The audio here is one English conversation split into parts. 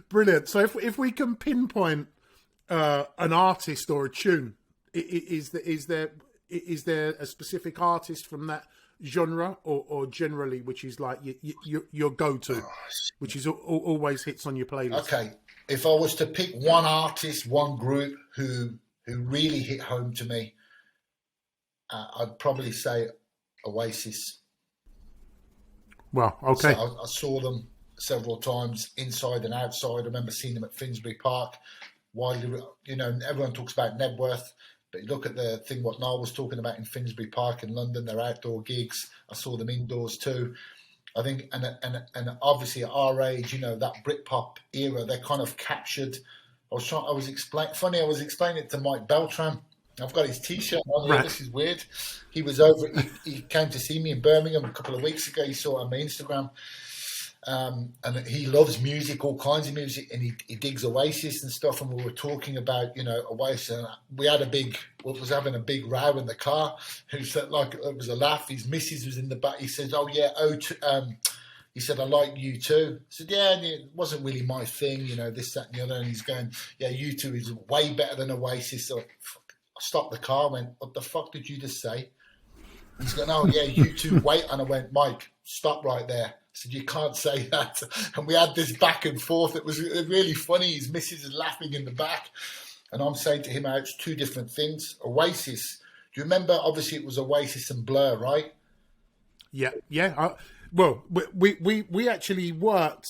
Brilliant. So if we can pinpoint an artist or a tune, is there a specific artist from that genre or generally, which is like your go-to, which is always hits on your playlist? Okay, if I was to pick one artist, one group who really hit home to me, I'd probably say Oasis. Well, okay. So I saw them several times, inside and outside. I remember seeing them at Finsbury Park. Widely, everyone talks about Nebworth, but you look at the thing what Niall was talking about in Finsbury Park in London, their outdoor gigs. I saw them indoors too. I think, and obviously at our age, that Brit Pop era, they kind of captured. I was explaining it to Mike Beltran. I've got his T-shirt on here. Right. This is weird. He was over. He came to see me in Birmingham a couple of weeks ago. He saw it on my Instagram, and he loves music, all kinds of music, and he digs Oasis and stuff. And we were talking about Oasis, and we had was having a big row in the car. He said like it was a laugh. His missus was in the back. He said, "Oh yeah, he said, I like U2. I said, yeah, and it wasn't really my thing, this, that, and the other. And he's going, yeah, U2 is way better than Oasis. So I stopped the car, went, what the fuck did you just say? He's going, oh, yeah, U2, wait. And I went, Mike, stop right there. I said, you can't say that. And we had this back and forth. It was really funny. His missus is laughing in the back. And I'm saying to him, it's two different things. Oasis, do you remember, obviously, it was Oasis and Blur, right? Yeah. Well, we actually worked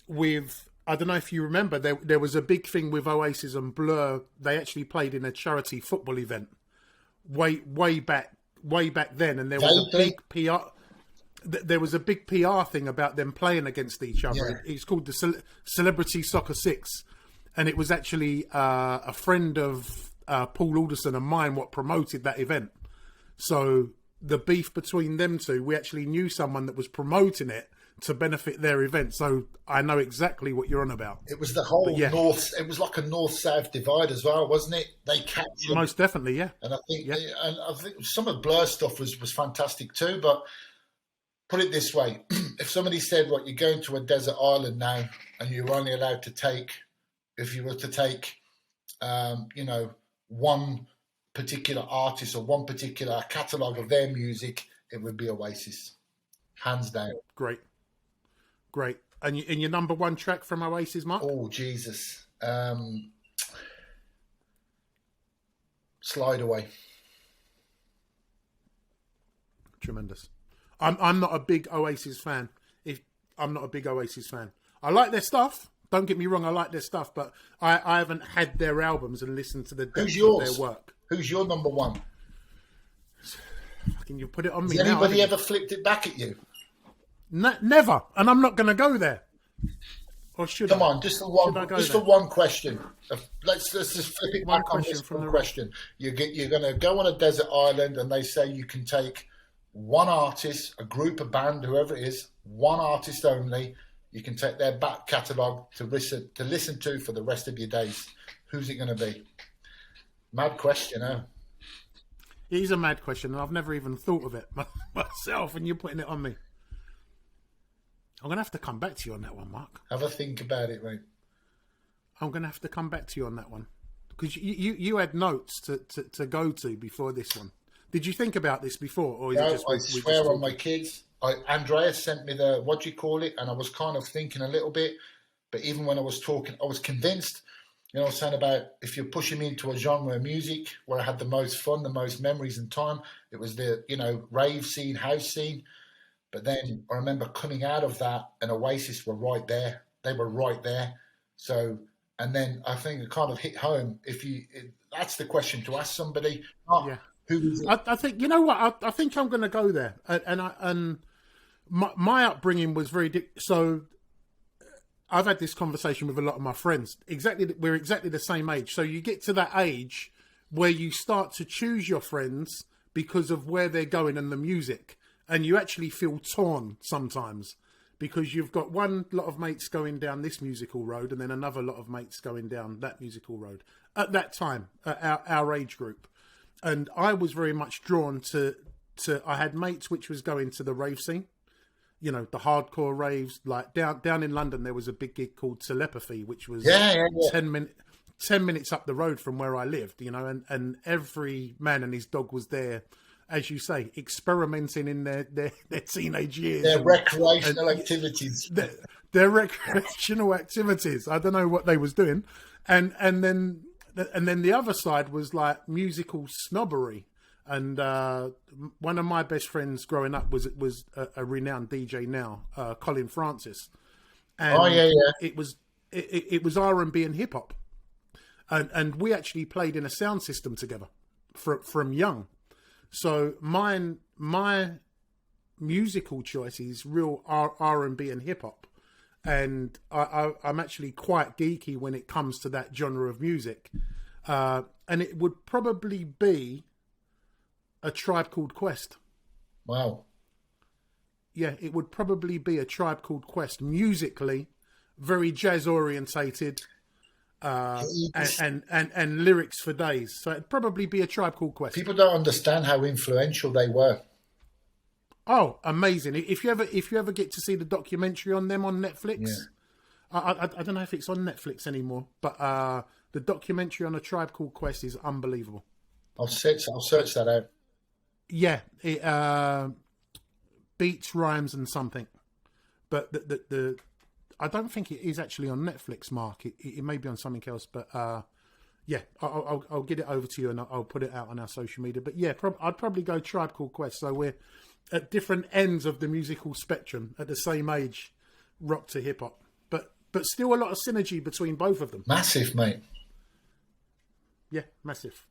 with, I don't know if you remember, there was a big thing with Oasis and Blur. They actually played in a charity football event way back then, and there was a big PR. There was a big PR thing about them playing against each other. Yeah. It's called the Celebrity Soccer 6, and it was actually a friend of Paul Alderson and mine what promoted that event. So the beef between them two, we actually knew someone that was promoting it to benefit their event. So I know exactly what you're on about. It was the whole north. It was like a north-south divide as well, wasn't it? They captured most definitely, yeah. And I think some of Blur's stuff was fantastic too. But put it this way: if somebody said, "What, you're going to a desert island now, and you're only allowed to take, if you were to take, one particular artist or one particular catalogue of their music, it would be Oasis, hands down." Great. And your number one track from Oasis, Mark? Oh, Jesus. Slide Away. Tremendous. I'm not a big Oasis fan. I'm not a big Oasis fan. I like their stuff. Don't get me wrong, I like their stuff, but I haven't had their albums and listened to the depth of their work. Who's your number one? Can you put it on me? Has anybody ever flipped it back at you? Never, and I'm not going to go there. Or should Come I? on, just for one question. Let's just flip it back on this one question. You're going to go on a desert island, and they say you can take one artist, a group, a band, whoever it is, one artist only. You can take their back catalogue to listen to for the rest of your days. Who's it going to be? Mad question, huh? It is a mad question, and I've never even thought of it myself, and you're putting it on me. I'm going to have to come back to you on that one, Mark. Have a think about it, mate. I'm going to have to come back to you on that one. Because you had notes to go to before this one. Did you think about this before? Or is it just, I swear on my kids. Andreas sent me the, what do you call it? And I was kind of thinking a little bit. But even when I was talking, I was convinced. I was saying about if you're pushing me into a genre of music where I had the most fun, the most memories and time, it was the, rave scene, house scene. But then I remember coming out of that, and Oasis were right there. They were right there. So, and then I think it kind of hit home. That's the question to ask somebody. Who is it? I think, you know what? I think I'm going to go there. And my upbringing was very so. I've had this conversation with a lot of my friends. We're exactly the same age. So you get to that age where you start to choose your friends because of where they're going and the music. And you actually feel torn sometimes because you've got one lot of mates going down this musical road and then another lot of mates going down that musical road at that time, our age group. And I was very much drawn to I had mates which was going to the rave scene. the hardcore raves. Like down in London, there was a big gig called Telepathy, which was 10 minutes up the road from where I lived, and every man and his dog was there, as you say, experimenting in their teenage years. Their recreational activities. Their recreational activities. I don't know what they was doing. And then the other side was like musical snobbery. And one of my best friends growing up was a renowned DJ now, Colin Francis. And it was R&B and hip hop. And we actually played in a sound system together from young. So my musical choice is real R&B and hip hop. And I'm actually quite geeky when it comes to that genre of music. And it would probably be A Tribe Called Quest. Wow. Yeah, it would probably be A Tribe Called Quest. Musically, very jazz orientated. And lyrics for days. So it'd probably be A Tribe Called Quest. People don't understand how influential they were. Oh, amazing! If you ever get to see the documentary on them on Netflix, I don't know if it's on Netflix anymore, but the documentary on A Tribe Called Quest is unbelievable. I'll search that out. Yeah, it beats, rhymes, and something. But the I don't think it is actually on Netflix, Mark. It may be on something else, but yeah, I'll get it over to you and I'll put it out on our social media. But yeah, I'd probably go Tribe Called Quest. So we're at different ends of the musical spectrum at the same age, rock to hip hop, but still a lot of synergy between both of them. Massive, mate. Yeah, massive.